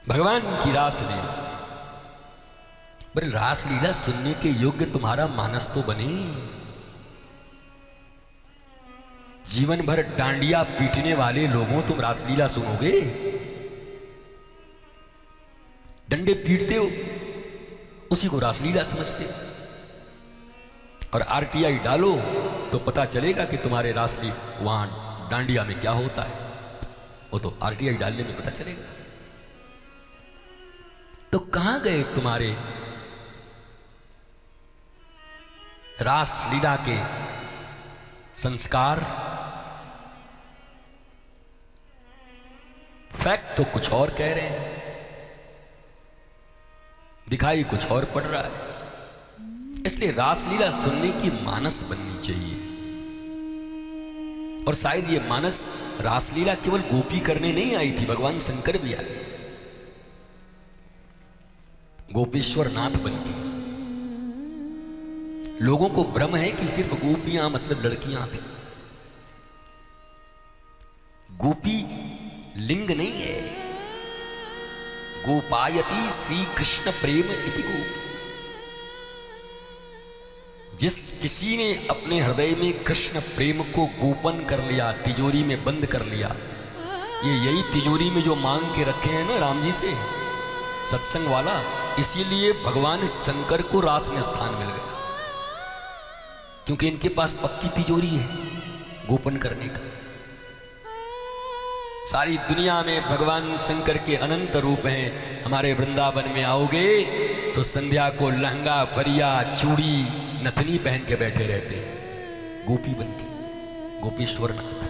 भगवान की रासलीला। पर रासलीला सुनने के योग्य तुम्हारा मानस तो बने। जीवन भर डांडिया पीटने वाले लोगों तुम रासलीला सुनोगे? डंडे पीटते हो, उसी को रासलीला समझते हो। और आरटीआई डालो तो पता चलेगा कि तुम्हारे रासली वहां डांडिया में क्या होता है। वो तो आरटीआई डालने में पता चलेगा। तो कहां गए तुम्हारे रासलीला के संस्कार? फैक्ट तो कुछ और कह रहे हैं, दिखाई कुछ और पड़ रहा है। इसलिए रासलीला सुनने की मानस बननी चाहिए। और शायद ये मानस रासलीला केवल गोपी करने नहीं आई थी, भगवान शंकर भी आए गोपेश्वर नाथ बनके। लोगों को भ्रम है कि सिर्फ गोपियां मतलब लड़कियां थी। गोपी लिंग नहीं है। गोपायति श्री कृष्ण प्रेम इति गोपी। जिस किसी ने अपने हृदय में कृष्ण प्रेम को गोपन कर लिया, तिजोरी में बंद कर लिया, ये यही तिजोरी में जो मांग के रखे हैं ना राम जी से सत्संग वाला, इसीलिए भगवान शंकर को रास में स्थान मिल गया, क्योंकि इनके पास पक्की तिजोरी है गोपन करने का। सारी दुनिया में भगवान शंकर के अनंत रूप हैं। हमारे वृंदावन में आओगे तो संध्या को लहंगा, फरिया, चूड़ी, नथनी पहन के बैठे रहते हैं गोपी बनके, गोपेश्वर नाथ।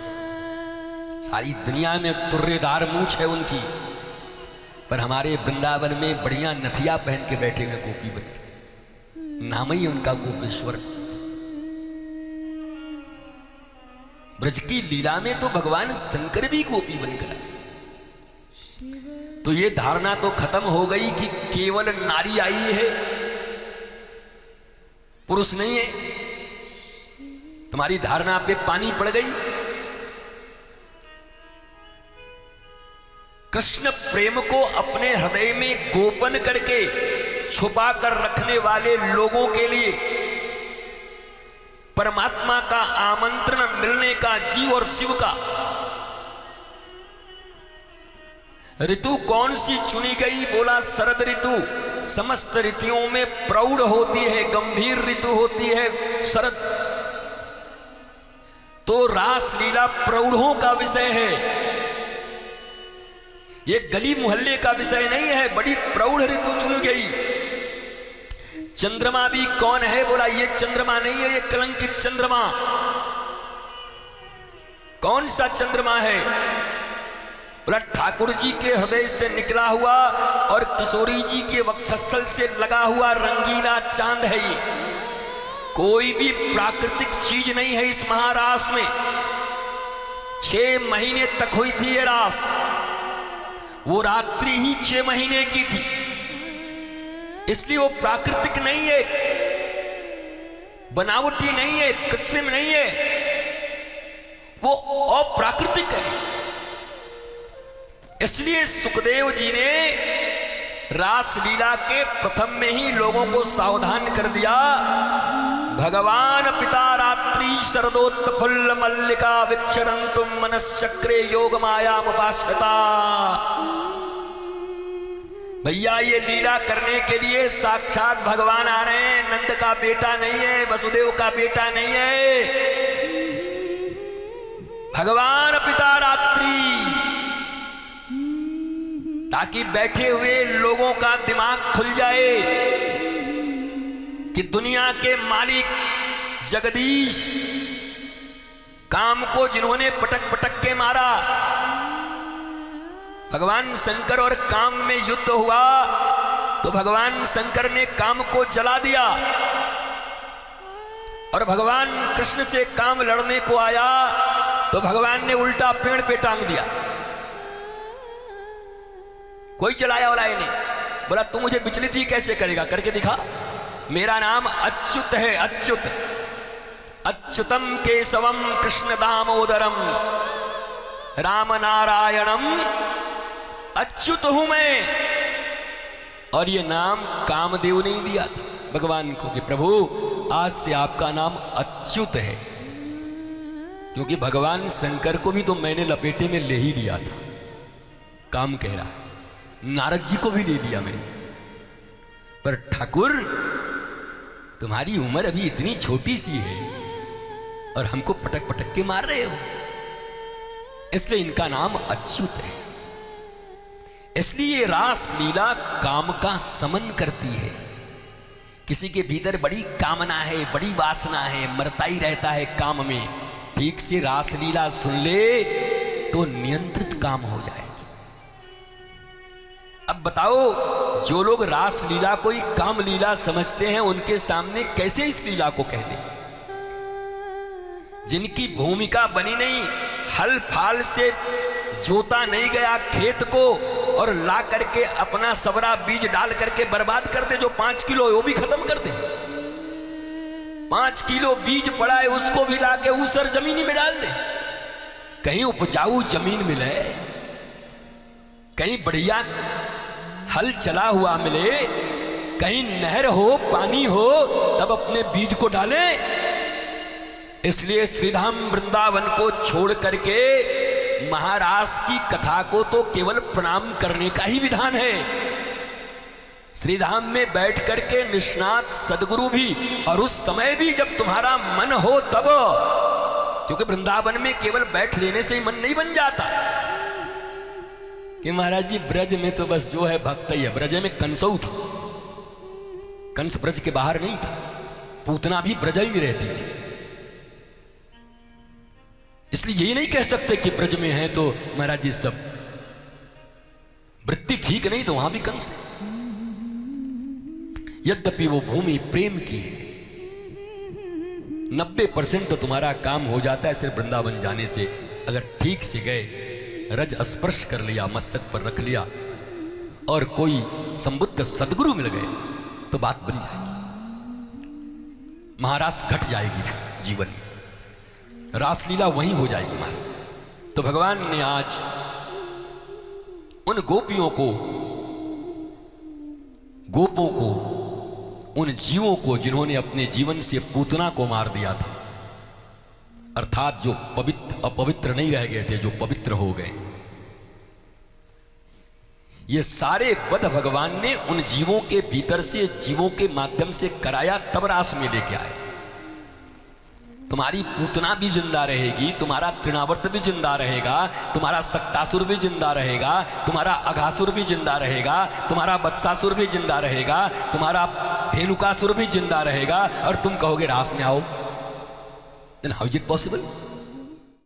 सारी दुनिया में तुर्रेदार मूछ है उनकी, पर हमारे वृंदावन में बढ़िया नथिया पहन के बैठे हुए गोपी बनके। नाम ही उनका गोपेश्वर नाथ। ब्रज की लीला में तो भगवान शंकर भी गोपी बनकर आए। तो ये धारणा तो खत्म हो गई कि केवल नारी आई है, पुरुष नहीं है। तुम्हारी धारणा पे पानी पड़ गई। कृष्ण प्रेम को अपने हृदय में गोपन करके छुपा कर रखने वाले लोगों के लिए परमात्मा का आमंत्रण मिलने का, जीव और शिव का। ऋतु कौन सी चुनी गई? बोला शरद ऋतु। समस्त ऋतुओं में प्रौढ़ होती है, गंभीर ऋतु होती है शरद। तो रासलीला प्रौढ़ों का विषय है, ये गली मोहल्ले का विषय नहीं है। बड़ी प्रौढ़ ऋतु चुनी गई। चंद्रमा भी कौन है? बोला ये चंद्रमा नहीं है, ये कलंकित चंद्रमा। कौन सा चंद्रमा है? बोला ठाकुर जी के हृदय से निकला हुआ और किशोरी जी के वक्षस्थल से लगा हुआ रंगीला चांद है ये। कोई भी प्राकृतिक चीज नहीं है इस महारास में। 6 महीने तक हुई थी ये रास। वो रात्रि ही 6 महीने की थी, इसलिए वो प्राकृतिक नहीं है, बनावटी नहीं है, कृत्रिम नहीं है, वो अप्राकृतिक है। इसलिए सुखदेव जी ने रासलीला के प्रथम में ही लोगों को सावधान कर दिया। भगवान पिता रात्रि शरदोत्फुल्ल मल्लिका विक्षरन्तुम मनश्चक्रे योग मायामुपाश्रिता। भैया ये लीला करने के लिए साक्षात भगवान आ रहे हैं। नंद का बेटा नहीं है, वसुदेव का बेटा नहीं है, भगवान पिता रात्रि। ताकि बैठे हुए लोगों का दिमाग खुल जाए कि दुनिया के मालिक जगदीश काम को जिन्होंने पटक पटक के मारा, भगवान शंकर और काम में युद्ध हुआ तो भगवान शंकर ने काम को जला दिया और भगवान कृष्ण से काम लड़ने को आया तो भगवान ने उल्टा पेड़ पे टांग दिया। कोई चलाया वाला ही नहीं। बोला तू मुझे विचलित ही कैसे करेगा, करके दिखा। मेरा नाम अच्युत है, अच्युत। अच्युतम केशवम कृष्ण दामोदरम राम नारायणम अच्युत हूं मैं। और ये नाम कामदेव ने ही दिया था भगवान को कि प्रभु आज से आपका नाम अच्युत है, क्योंकि भगवान शंकर को भी तो मैंने लपेटे में ले ही लिया था। काम कह रहा है, नारद जी को भी ले लिया मैंने, पर ठाकुर तुम्हारी उम्र अभी इतनी छोटी सी है और हमको पटक पटक के मार रहे हो, इसलिए इनका नाम अच्युत है। इसलिए रास लीला काम का समन करती है। किसी के भीतर बड़ी कामना है, बड़ी वासना है, मरता ही रहता है काम में, ठीक से रास लीला सुन ले तो नियंत्रित काम हो जाएगी। अब बताओ, जो लोग रास लीला को ही काम लीला समझते हैं, उनके सामने कैसे इस लीला को कह दें? जिनकी भूमिका बनी नहीं, हल फाल से जोता नहीं गया खेत को और ला करके अपना सबरा बीज डाल करके बर्बाद कर दे, जो 5 किलो वो भी खत्म कर दे। 5 किलो बीज पड़ा है उसको भी ला के ऊसर जमीनी में डाल दे, कहीं उपजाऊ जमीन मिले, कहीं बढ़िया हल चला हुआ मिले, कहीं नहर हो, पानी हो, तब अपने बीज को डाले। इसलिए श्रीधाम वृंदावन को छोड़ करके महाराज की कथा को तो केवल प्रणाम करने का ही विधान है। श्रीधाम में बैठ करके निष्णात सदगुरु भी, और उस समय भी जब तुम्हारा मन हो तब, क्योंकि वृंदावन में केवल बैठ लेने से ही मन नहीं बन जाता कि महाराज जी ब्रज में तो बस जो है भक्त ही है। ब्रज में कंसऊ था, कंस ब्रज के बाहर नहीं था, पूतना भी ब्रज ही में रहती थी। इसलिए ये नहीं कह सकते कि ब्रज में है तो महाराज जी सब, वृत्ति ठीक नहीं तो वहां भी कंस है। यद्यपि वो भूमि प्रेम की है, 90% तो तुम्हारा काम हो जाता है सिर्फ वृंदावन जाने से। अगर ठीक से गए, रज स्पर्श कर लिया, मस्तक पर रख लिया, और कोई संबुद्ध सदगुरु मिल गए तो बात बन जाएगी, महाराज घट जाएगी फिर जीवन में, रासलीला वहीं हो जाएगी महाराज। तो भगवान ने आज उन गोपियों को, गोपों को, उन जीवों को जिन्होंने अपने जीवन से पूतना को मार दिया था, अर्थात जो अपवित्र नहीं रह गए थे, जो पवित्र हो गए, ये सारे वध भगवान ने उन जीवों के भीतर से, जीवों के माध्यम से कराया, तब रास में लेके आए। तुम्हारी पूतना भी जिंदा रहेगी, तुम्हारा तृणावर्त भी जिंदा रहेगा, तुम्हारा सक्तासुर भी जिंदा रहेगा, तुम्हारा अघासुर भी जिंदा रहेगा, तुम्हारा बत्सासुर भी जिंदा रहेगा, तुम्हारा धेनुकासुर भी जिंदा रहेगा, और तुम कहोगे रास में आओ। Then how is it possible?